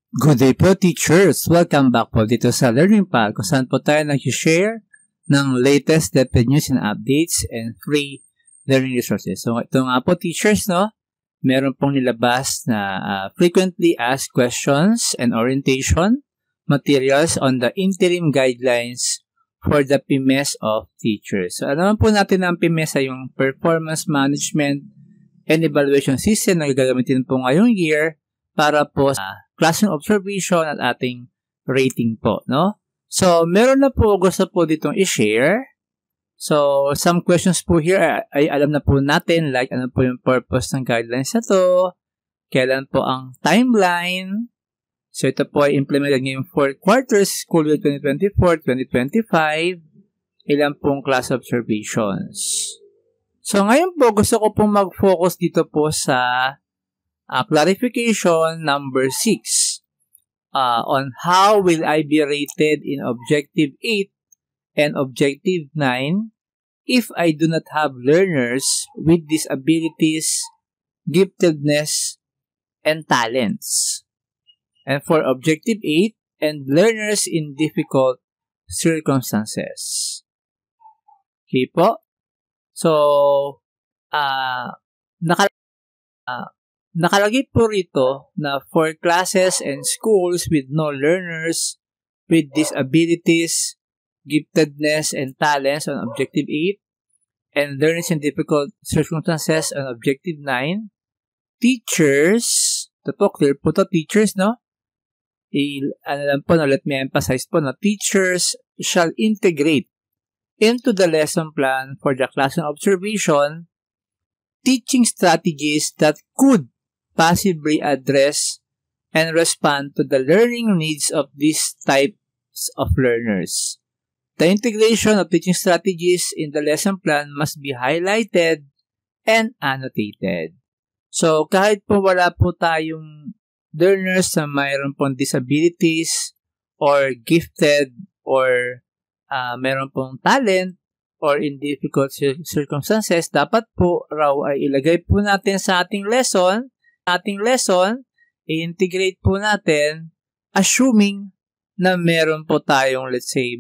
Good day po, teachers! Welcome back po dito sa Learning Pal kung saan po tayo nag-share ng latest DepEd news and updates and free learning resources. So ito nga po, teachers, no? Meron pong nilabas na frequently asked questions and orientation materials on the interim guidelines for the PMES of teachers. So alam po natin na ang PMES ay yung Performance Management and Evaluation System na gagamitin po ngayong year para po sa classroom observation at ating rating po, no? So, meron na po gusto po ditong i-share. So, some questions po here ay alam na po natin, like ano po yung purpose ng guidelines na to, kailan po ang timeline. So, ito po ay implemented ngayong 4th quarter, school year 2024-2025, ilan pong class observations. So, ngayon po gusto ko pong mag-focus dito po sa clarification number 6 on how will I be rated in Objective 8 and Objective 9 if I do not have learners with disabilities, giftedness, and talents. And for Objective 8 and learners in difficult circumstances. Okay po? So, nakalagay po rito na for classes and schools with no learners with disabilities, giftedness, and talents on Objective 8, and learners in difficult circumstances on Objective 9, teachers, ito po, clear po to, teachers, no? Ano lang po, no, let me emphasize po, no, teachers shall integrate into the lesson plan for the classroom observation teaching strategies that could possibly address and respond to the learning needs of these types of learners. The integration of teaching strategies in the lesson plan must be highlighted and annotated. So, kahit po wala po tayong learners na mayroon pong disabilities or gifted or mayroon pong talent or in difficult circumstances, dapat po raw ay ilagay po natin sa ating lesson, i-integrate po natin, assuming na meron po tayong, let's say,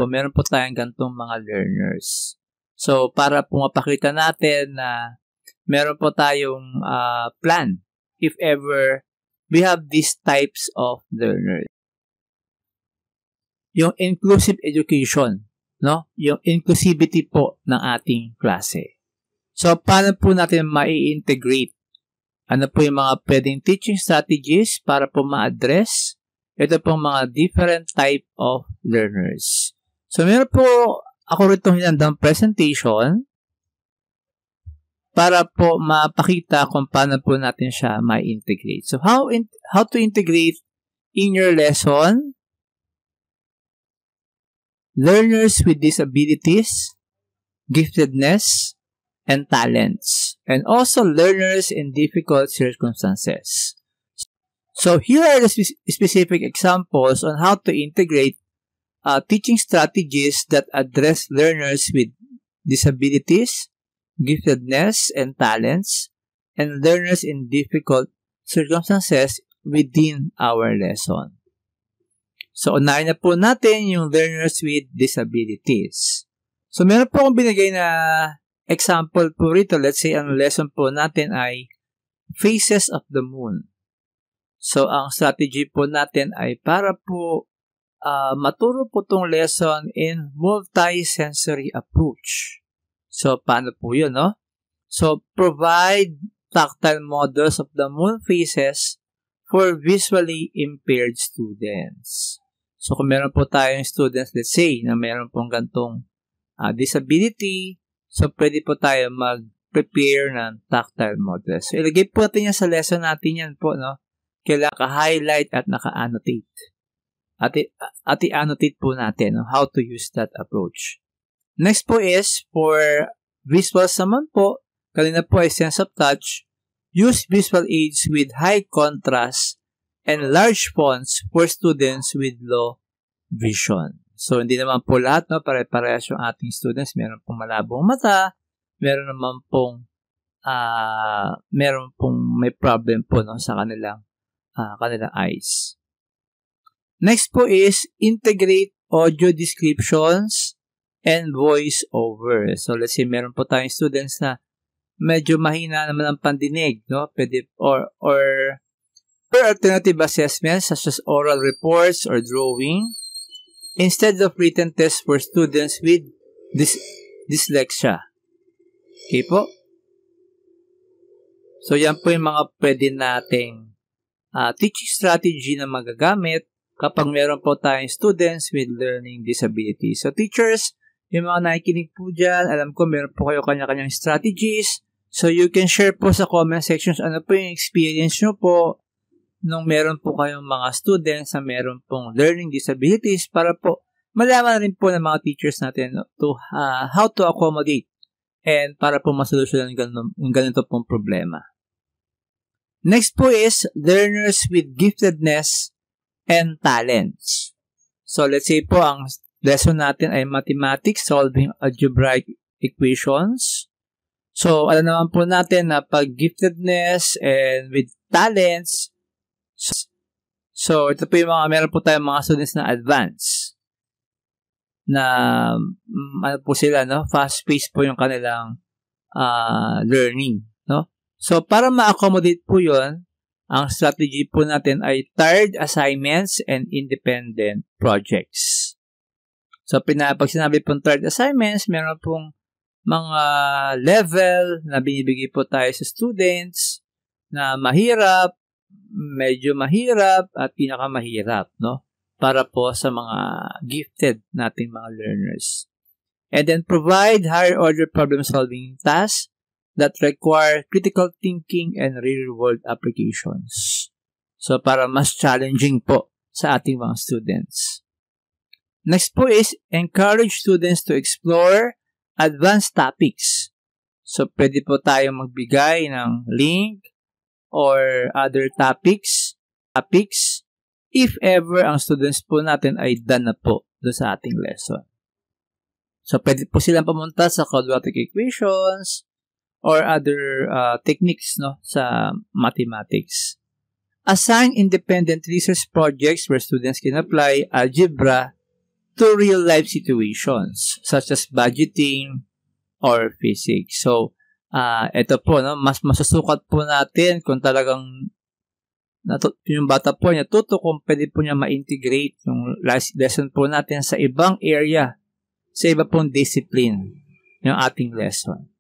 meron po tayong gantong mga learners. So, para po mapakita natin na meron po tayong plan if ever we have these types of learners. Yung inclusive education, no? Yung inclusivity po ng ating klase. So, paano po natin mai-integrate? Ano po yung mga pwedeng teaching strategies para po ma-address ito pong mga different type of learners. So, meron po ako rito hinandang presentation para po mapakita kung paano po natin siya ma-integrate. So, how to integrate in your lesson learners with disabilities, giftedness, and talents, and also learners in difficult circumstances. So here are the specific examples on how to integrate teaching strategies that address learners with disabilities, giftedness, and talents, and learners in difficult circumstances within our lesson. So, unahin na po natin yung learners with disabilities. So, meron po akong binigay na example po rito. Let's say, ang lesson po natin ay Phases of the Moon. So, ang strategy po natin ay para po maturo po itong lesson in multi-sensory approach. So, paano po yun, no? So, provide tactile models of the moon phases for visually impaired students. So, kung meron po tayong students, let's say, na meron pong gantong disability, so, pwede po tayo mag-prepare ng tactile models. So, ilagay po natin yan sa lesson natin yan po, no? Kailangan naka-highlight at naka-annotate. At i-annotate po natin, no? How to use that approach. Next po is, for visuals naman po, kanina po ay sense of touch, use visual aids with high contrast and large fonts for students with low vision. So, hindi naman po lahat, no? Pare-parehas yung ating students. Meron pong malabong mata, meron naman pong may problem po, no? Sa kanilang eyes. Next po is integrate audio descriptions and voice over. So let's say meron po tayong students na medyo mahina naman ang pandinig, no? Pwede or alternative assessments such as oral reports or drawing instead of written tests for students with dyslexia. Okay po? So yan po yung mga pwede nating teaching strategy na magagamit kapag meron po tayong students with learning disabilities. So teachers, yung mga nakikinig po dyan, alam ko meron po kayo kanya-kanyang strategies. So you can share po sa comment sections ano po yung experience nyo po nung meron po kayong mga students na meron pong learning disabilities para po malaman rin po ng mga teachers natin to how to accommodate and para po masolusyonan yung ganito pong problema. Next po is learners with giftedness and talents. So, let's say po, ang lesson natin ay mathematics, solving algebraic equations. So, alam naman po natin na pag giftedness and with talents, so ito po yung mga, meron po tayong mga students na advanced, na, ano po sila, no? Fast-paced po yung kanilang learning, no? So, para ma-accommodate po yun, ang strategy po natin ay tiered assignments and independent projects. So, pag sinabi pong tiered assignments, meron pong mga level na binibigay po tayo sa students na mahirap, medyo mahirap, at pinakamahirap, no? Para po sa mga gifted nating mga learners. And then, provide higher order problem-solving tasks that require critical thinking and real-world applications. So, para mas challenging po sa ating mga students. Next po is encourage students to explore advanced topics. So, pwede po tayong magbigay ng link or other topics if ever ang students po natin ay done na po doon sa ating lesson. So, pwede po silang pumunta sa quadratic equations or other techniques, no, sa mathematics. Assign independent research projects where students can apply algebra to real-life situations such as budgeting or physics. So, ito po, no, mas masusukat po natin kung talagang yung bata po niya tuto kung pwede po niya ma-integrate yung lesson po natin sa ibang area, sa iba pong discipline yung ating lesson.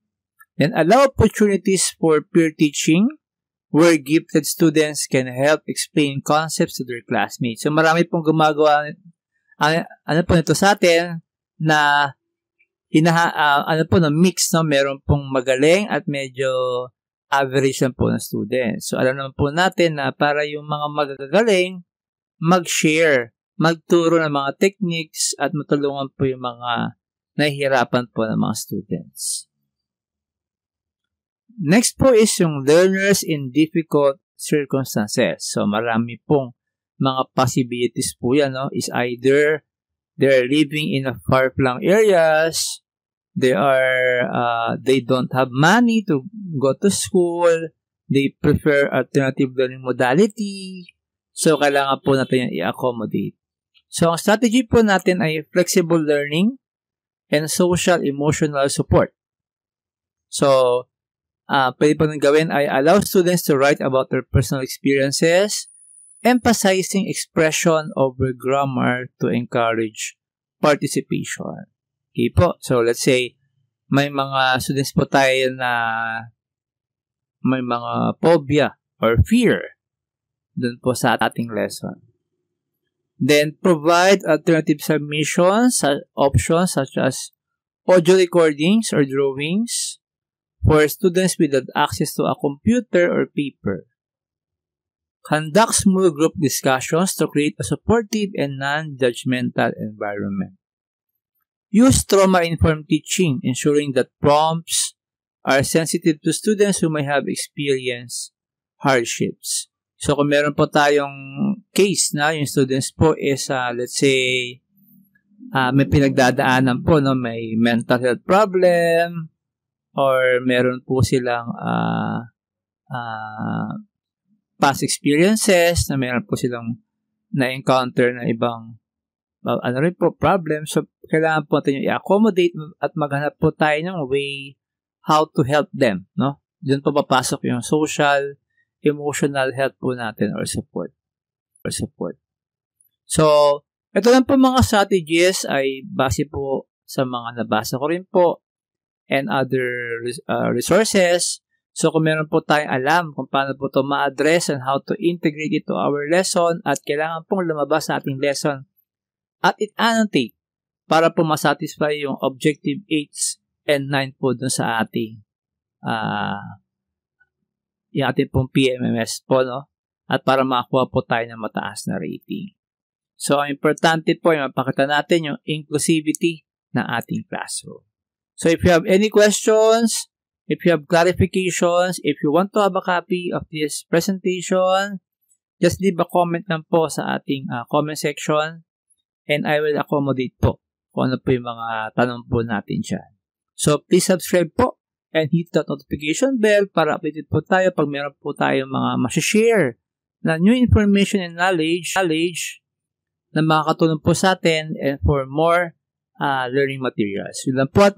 Then, allow opportunities for peer teaching where gifted students can help explain concepts to their classmates. So, marami pong gumagawa, ano po nito sa atin, na mix, no? Meron pong magaling at medyo average lang po na students. So, alam naman po natin na para yung mga magagaling, mag-share, magturo ng mga techniques at matulungan po yung mga nahihirapan po ng mga students. Next po is yung learners in difficult circumstances. So, marami pong mga possibilities po yan, no? Is either they're living in a far-flung areas, they don't have money to go to school, they prefer alternative learning modality, so kailangan po natin yan i-accommodate. So, ang strategy po natin ay flexible learning and social emotional support. So, pwede po nang gawin ay allow students to write about their personal experiences, emphasizing expression over grammar to encourage participation. Okay po. So, let's say, may mga students po tayo na may mga phobia or fear dun po sa ating lesson. Then, provide alternative submissions, options such as audio recordings or drawings, for students without access to a computer or paper. Conduct small group discussions to create a supportive and non-judgmental environment. Use trauma-informed teaching, ensuring that prompts are sensitive to students who may have experienced hardships. So, kung meron po tayong case na yung students po is, let's say, may pinagdadaanan po, no? May mental health problem, or meron po silang past experiences, na meron po silang na-encounter na ibang problem. So, kailangan po natin yung i-accommodate at maghanap po tayo ng way how to help them, no? Doon po papasok yung social, emotional health po natin or support. So, ito lang po mga strategies ay base po sa mga nabasa ko rin po and other resources. So, kung meron po tayong alam kung paano po ito ma-address and how to integrate it to our lesson at kailangan pong lumabas sa ating lesson at it-annotate para po masatisfy yung objective 8 and 9 po dun sa ating yung ating pong PMMS po, no? At para makakuha po tayo ng mataas na rating. So, ang importante po ay mapakita natin yung inclusivity ng ating classroom. So, if you have any questions, if you have clarifications, if you want to have a copy of this presentation, just leave a comment lang po sa ating comment section and I will accommodate po kung ano po yung mga tanong po natin dyan. So, please subscribe po and hit that notification bell para updated po tayo pag meron po tayong mga masashare na new information and knowledge na makakatulong po sa atin and for more learning materials. Yun lang po at